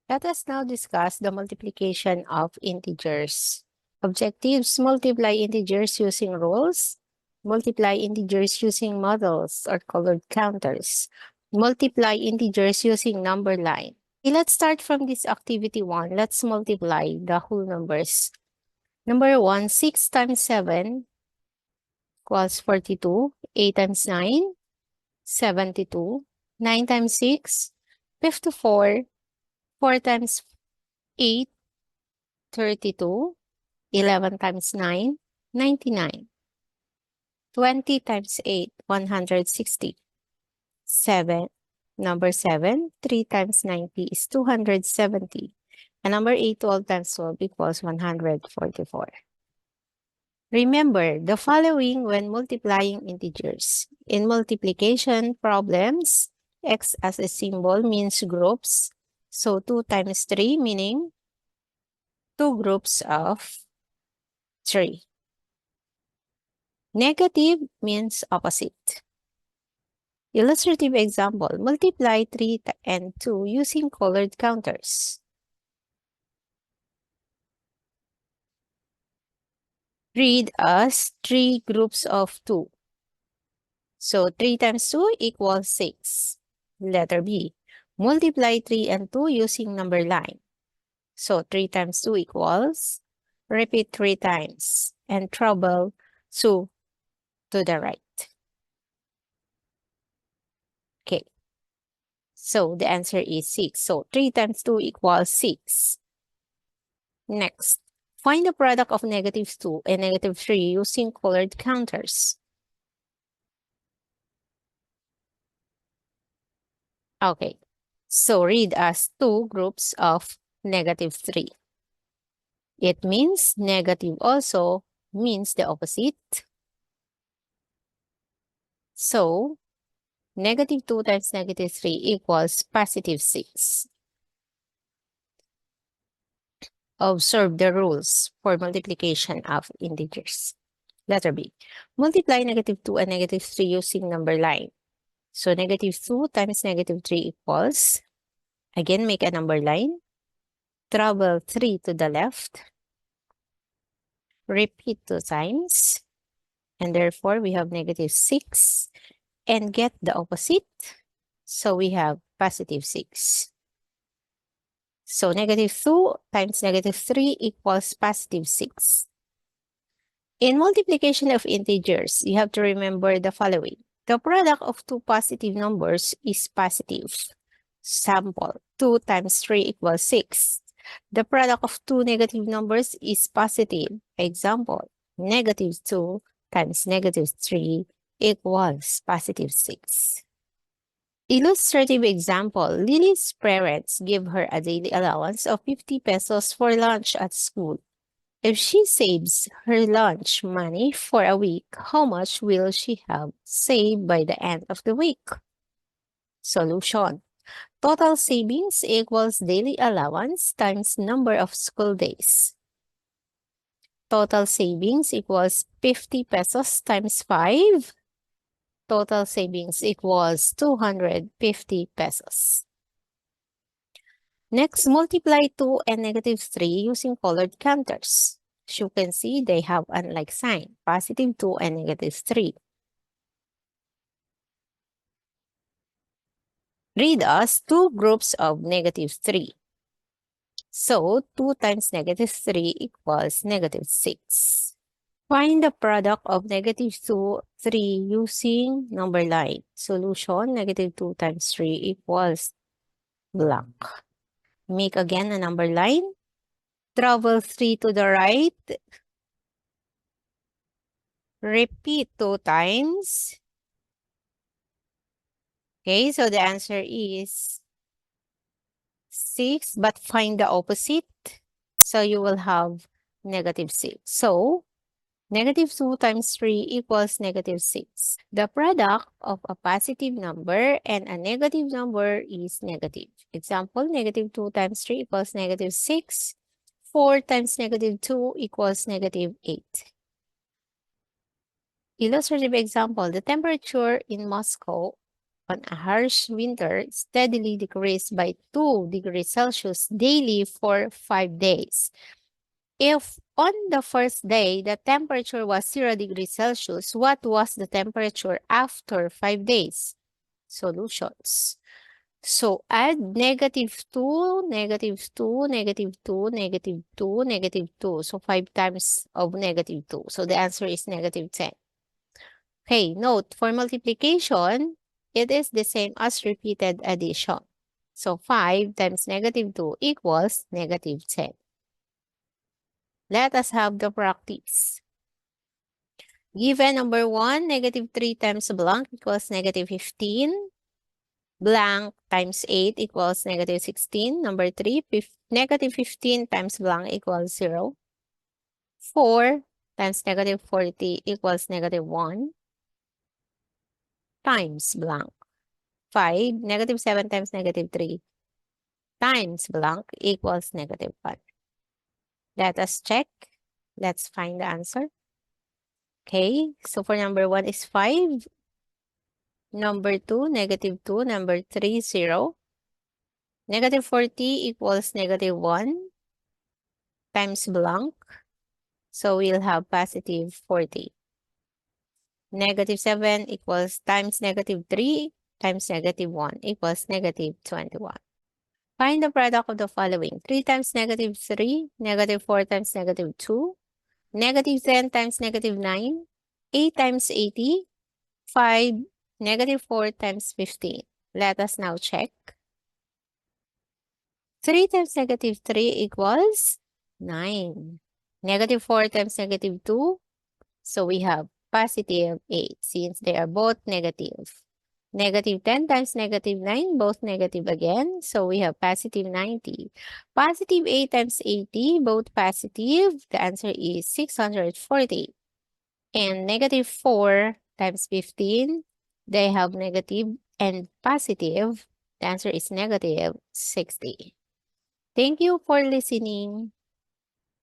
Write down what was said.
Let us now discuss the multiplication of integers. Objectives: multiply integers using rules, multiply integers using models or colored counters, multiply integers using number line. Okay, let's start from this activity 1. Let's multiply the whole numbers. Number 1, 6 times 7 equals 42. 8 times 9, 72. 9 times 6, 54. 4 times 8, 32. 11 times 9, 99. 20 times 8, 160. 7. Number 7, 3 times 90 is 270. And number 8, 12 times 12 equals 144. Remember the following when multiplying integers. In multiplication problems, x as a symbol means groups. So 2 times 3 meaning 2 groups of 3. Negative means opposite. Illustrative example, multiply 3 and 2 using colored counters. Read as 3 groups of 2. So 3 times 2 equals 6. Letter B. Multiply 3 and 2 using number line. So 3 times 2 equals, repeat 3 times, and trouble 2 to the right. Okay. So the answer is 6. So 3 times 2 equals 6. Next, find the product of -2 and -3 using colored counters. Okay, so read as 2 groups of -3. It means negative also means the opposite. So, -2 times -3 equals +6. Observe the rules for multiplication of integers. Letter B. Multiply -2 and -3 using number line. So -2 times -3 equals, again make a number line, trouble 3 to the left, repeat 2 times, and therefore we have -6, and get the opposite, so we have +6. So -2 times -3 equals +6. In multiplication of integers, you have to remember the following. The product of two positive numbers is positive. Sample, 2 times 3 equals 6. The product of two negative numbers is positive. Example, -2 times -3 equals +6. Illustrative example, Lily's parents give her a daily allowance of 50 pesos for lunch at school. If she saves her lunch money for a week, how much will she have saved by the end of the week? Solution. Total savings equals daily allowance times number of school days. Total savings equals 50 pesos times 5. Total savings equals 250 pesos. Next, multiply 2 and -3 using colored counters. As you can see, they have unlike sign, +2 and -3. Read as 2 groups of -3. So, 2 times -3 equals -6. Find the product of -2, 3 using number line. Solution, -2 times 3 equals blank. Make again a number line. Travel 3 to the right. Repeat 2 times. Okay, so the answer is 6, but find the opposite. So you will have -6. So, -2 times 3 equals -6. The product of a positive number and a negative number is negative. Example, -2 times 3 equals -6. 4 times -2 equals -8. Illustrative example, the temperature in Moscow on a harsh winter steadily decreased by 2 degrees Celsius daily for 5 days. If on the first day the temperature was 0 degrees Celsius, what was the temperature after 5 days? Solutions. So add -2, -2, -2, -2, -2. So 5 times of -2. So the answer is -10. Okay, note for multiplication, it is the same as repeated addition. So 5 times -2 equals -10. Let us have the practice. Given number 1, -3 times blank equals -15. Blank times 8 equals -16. Number 3, -15 times blank equals 0. 4 times -40 equals -1 times blank. 5, -7 times -3 times blank equals -1. Let us check. Let's find the answer. Okay, so for number 1 is 5. Number 2, -2. Number 3, 0. -40 equals -1 times blank. So we'll have positive 40. -7 equals times -3 times -1 equals -21. Find the product of the following. 3 times -3, -4 times -2, -10 times -9, 8 times 80, 5, -4 times 15. Let us now check. 3 times -3 equals 9. -4 times -2, so we have positive 8 since they are both negative. -10 times -9, both negative again, so we have positive 90. Positive 8 times 80, both positive, the answer is 640. And -4 times 15, they have negative and positive, the answer is -60. Thank you for listening.